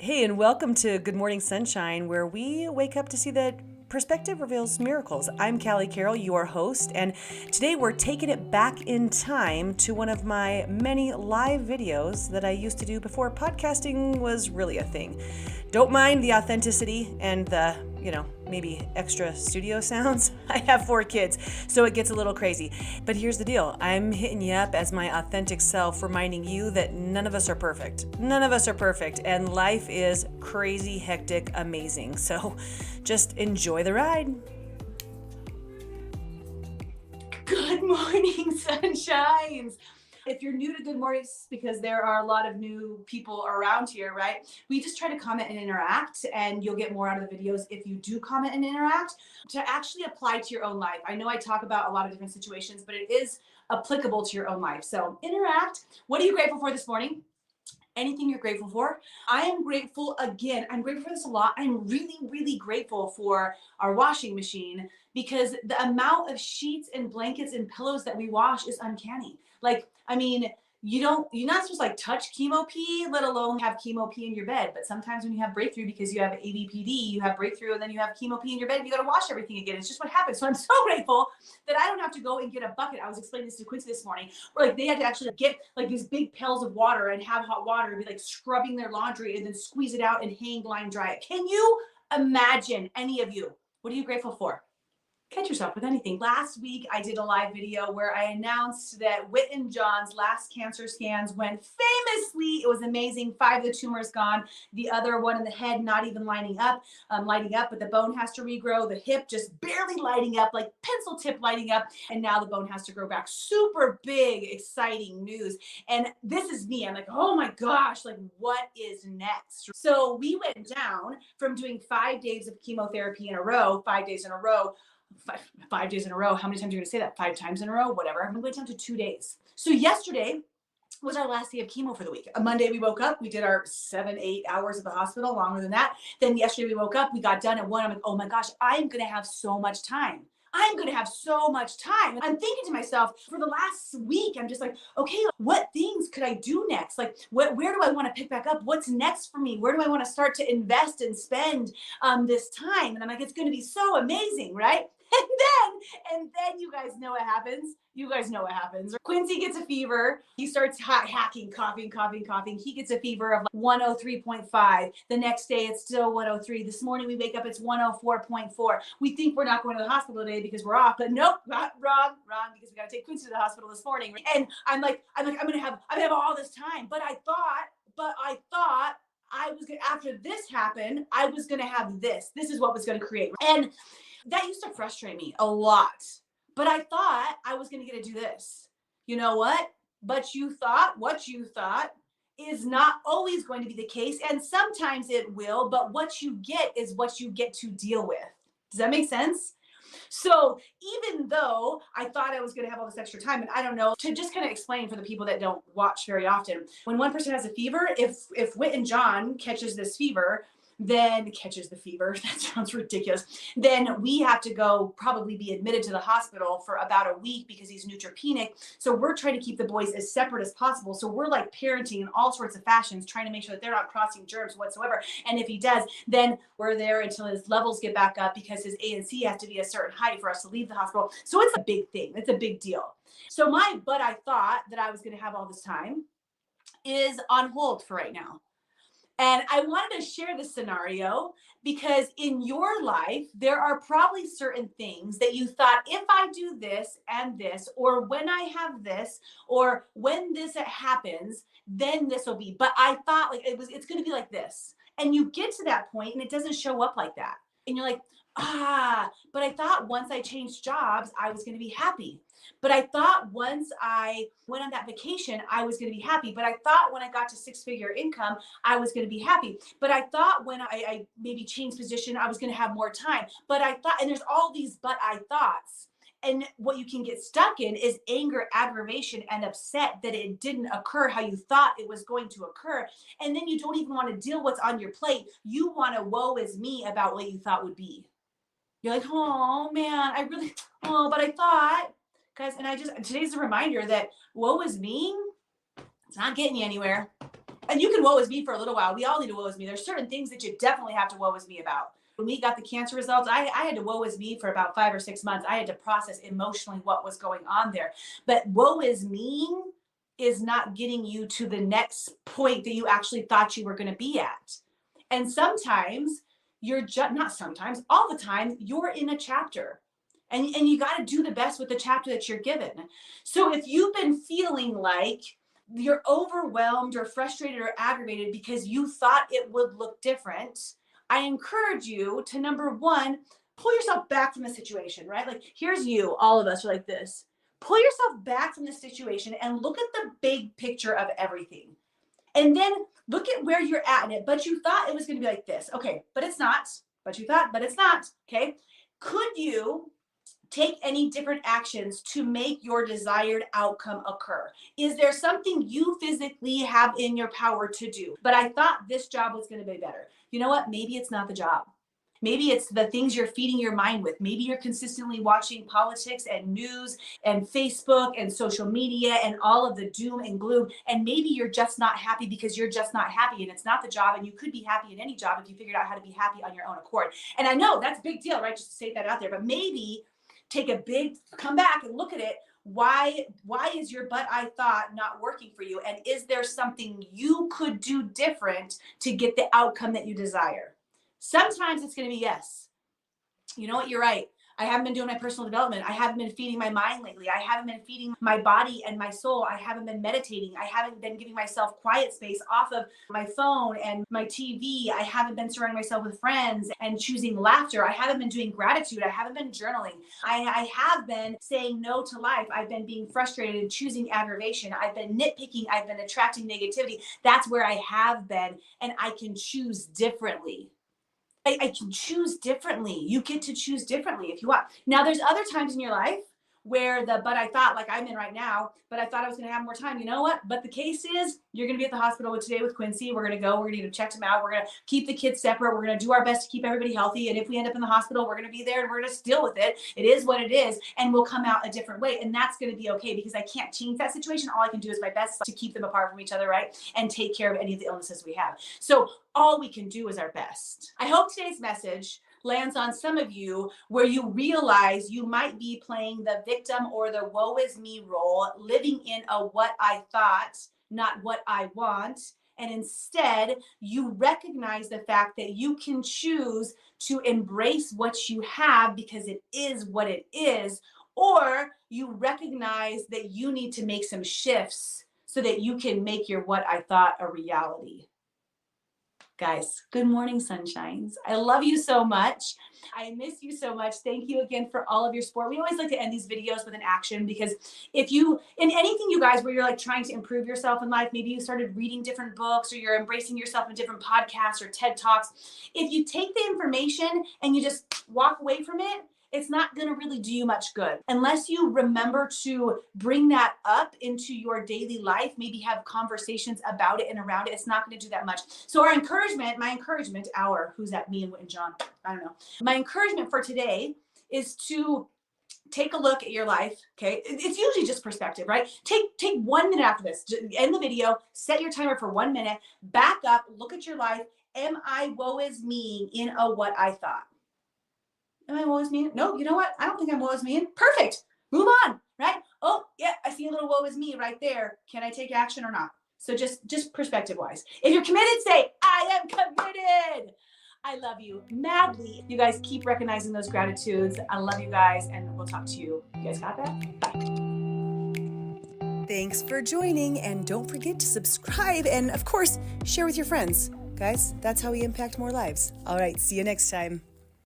Hey, and welcome to Good Morning Sunshine, where we wake up to see that perspective reveals miracles. I'm Callie Carroll, your host, and today we're taking it back in time to one of my many live videos that I used to do before podcasting was really a thing. Don't mind the authenticity and the, maybe extra studio sounds. I have 4 kids, so it gets a little crazy. But here's the deal. I'm hitting you up as my authentic self, reminding you that none of us are perfect. None of us are perfect, and life is crazy, hectic, amazing. So just enjoy the ride. Good morning, sunshines. If you're new to Good Mornings, because there are a lot of new people around here, right? We just try to comment and interact, and you'll get more out of the videos if you do comment and interact to actually apply to your own life. I know I talk about a lot of different situations, but it is applicable to your own life. So interact. What are you grateful for this morning? Anything you're grateful for. I am grateful again. I'm grateful for this a lot. I'm really, really grateful for our washing machine because the amount of sheets and blankets and pillows that we wash is uncanny. You're not supposed to like touch chemo pee, let alone have chemo pee in your bed. But sometimes when you have breakthrough because you have ABPD, you have breakthrough and then you have chemo pee in your bed, you got to wash everything again. It's just what happens. So I'm so grateful that I don't have to go and get a bucket. I was explaining this to Quincy this morning, where like they had to actually get like these big pails of water and have hot water and be like scrubbing their laundry and then squeeze it out and hang line dry it. Can you imagine, any of you? What are you grateful for? Catch yourself with anything. Last week, I did a live video where I announced that Whit and John's last cancer scans went famously. It was amazing. 5 of the tumors gone. The other one in the head not even lighting up, but the bone has to regrow. The hip just barely lighting up, like pencil tip lighting up. And now the bone has to grow back. Super big, exciting news. And this is me. I'm like, oh my gosh, like what is next? So we went down from doing 5 days of chemotherapy in a row, 5 days in a row, 5 days in a row. How many times are you going to say that? 5 times in a row? Whatever. We went down to 2 days. So yesterday was our last day of chemo for the week. On Monday, we woke up, we did our 7-8 hours at the hospital, longer than that. Then yesterday we woke up, we got done at 1. I'm like, oh my gosh, I'm going to have so much time. I'm going to have so much time. I'm thinking to myself for the last week, I'm just like, okay, what things could I do next? Like, where do I want to pick back up? What's next for me? Where do I want to start to invest and spend this time? And I'm like, it's going to be so amazing, right? And then you guys know what happens. You guys know what happens. Quincy gets a fever. He starts hacking, coughing. He gets a fever of like 103.5. The next day it's still 103. This morning we wake up, it's 104.4. We think we're not going to the hospital today because we're off, but nope, not wrong, because we got to take Quincy to the hospital this morning. And I'm gonna have all this time. But I thought I was gonna, after this happened, I was gonna have this. This is what was gonna create. And that used to frustrate me a lot. But I thought I was going to get to do this. You know what? But what you thought is not always going to be the case. And sometimes it will, but what you get is what you get to deal with. Does that make sense? So even though I thought I was going to have all this extra time, and I don't know, to just kind of explain for the people that don't watch very often, when one person has a fever, if Whit and John catches this fever, then catches the fever, that sounds ridiculous, then we have to go probably be admitted to the hospital for about a week because he's neutropenic. So we're trying to keep the boys as separate as possible. So we're like parenting in all sorts of fashions, trying to make sure that they're not crossing germs whatsoever. And if he does, then we're there until his levels get back up because his ANC has to be a certain height for us to leave the hospital. So it's a big thing. It's a big deal. So but I thought that I was going to have all this time is on hold for right now. And I wanted to share this scenario because in your life, there are probably certain things that you thought, if I do this and this, or when I have this, or when this happens, then this will be. But I thought like it's going to be like this. And you get to that point and it doesn't show up like that. And you're like, but I thought once I changed jobs, I was going to be happy. But I thought once I went on that vacation, I was going to be happy. But I thought when I got to 6-figure income, I was going to be happy. But I thought when I maybe changed position, I was going to have more time. But I thought, and there's all these but I thoughts. And what you can get stuck in is anger, aggravation, and upset that it didn't occur how you thought it was going to occur. And then you don't even want to deal what's on your plate. You want to woe is me about what you thought would be. You're like, oh man, but I thought, guys, and today's a reminder that woe is me, it's not getting you anywhere. And you can woe is me for a little while. We all need to woe is me. There's certain things that you definitely have to woe is me about. When we got the cancer results, I had to woe is me for about 5 or 6 months. I had to process emotionally what was going on there. But woe is me is not getting you to the next point that you actually thought you were going to be at. And sometimes you're just, not sometimes, all the time, you're in a chapter. And you got to do the best with the chapter that you're given. So if you've been feeling like you're overwhelmed or frustrated or aggravated because you thought it would look different, I encourage you to, number one, pull yourself back from the situation, right? Like, here's you, all of us are like this. Pull yourself back from the situation and look at the big picture of everything. And then look at where you're at in it. But you thought it was going to be like this. Okay, but it's not. But you thought, but it's not. Okay. Could you take any different actions to make your desired outcome occur? Is there something you physically have in your power to do? But I thought this job was going to be better. You know what? Maybe it's not the job. Maybe it's the things you're feeding your mind with. Maybe you're consistently watching politics and news and Facebook and social media and all of the doom and gloom. And maybe you're just not happy because you're just not happy and it's not the job. And you could be happy in any job if you figured out how to be happy on your own accord. And I know that's a big deal, right? Just to say that out there, but maybe come back and look at it. Why is your but I thought not working for you? And is there something you could do different to get the outcome that you desire? Sometimes it's going to be yes. You know what? You're right. I haven't been doing my personal development. I haven't been feeding my mind lately. I haven't been feeding my body and my soul. I haven't been meditating. I haven't been giving myself quiet space off of my phone and my TV. I haven't been surrounding myself with friends and choosing laughter. I haven't been doing gratitude. I haven't been journaling. I have been saying no to life. I've been being frustrated and choosing aggravation. I've been nitpicking. I've been attracting negativity. That's where I have been, and I can choose differently. I can choose differently. You get to choose differently if you want. Now, there's other times in your life where but I thought, like I'm in right now, but I thought I was going to have more time. You know what? But the case is, you're going to be at the hospital today with Quincy. We're going to go. We're going to check him out. We're going to keep the kids separate. We're going to do our best to keep everybody healthy. And if we end up in the hospital, we're going to be there and we're going to deal with it. It is what it is. And we'll come out a different way. And that's going to be okay because I can't change that situation. All I can do is my best to keep them apart from each other, right? And take care of any of the illnesses we have. So all we can do is our best. I hope today's message lands on some of you where you realize you might be playing the victim or the woe is me role, living in a what I thought, not what I want. And instead, you recognize the fact that you can choose to embrace what you have because it is what it is, or you recognize that you need to make some shifts so that you can make your what I thought a reality. Guys, good morning, sunshines. I love you so much. I miss you so much. Thank you again for all of your support. We always like to end these videos with an action because if you, in anything you guys where you're like trying to improve yourself in life, maybe you started reading different books or you're embracing yourself in different podcasts or TED Talks. If you take the information and you just walk away from it, it's not going to really do you much good unless you remember to bring that up into your daily life, maybe have conversations about it and around it. It's not going to do that much. So my encouragement, who's that, me and John? I don't know. My encouragement for today is to take a look at your life. Okay. It's usually just perspective, right? Take 1 minute after this, end the video, set your timer for 1 minute, back up, look at your life. Am I woe is me in a what I thought? Am I woe is me? No, you know what? I don't think I'm woe is me. Perfect. Move on, right? Oh, yeah, I see a little woe is me right there. Can I take action or not? So just perspective wise. If you're committed, say, I am committed. I love you madly. You guys keep recognizing those gratitudes. I love you guys, and we'll talk to you. You guys got that? Bye. Thanks for joining, and don't forget to subscribe and, of course, share with your friends. Guys, that's how we impact more lives. All right, see you next time.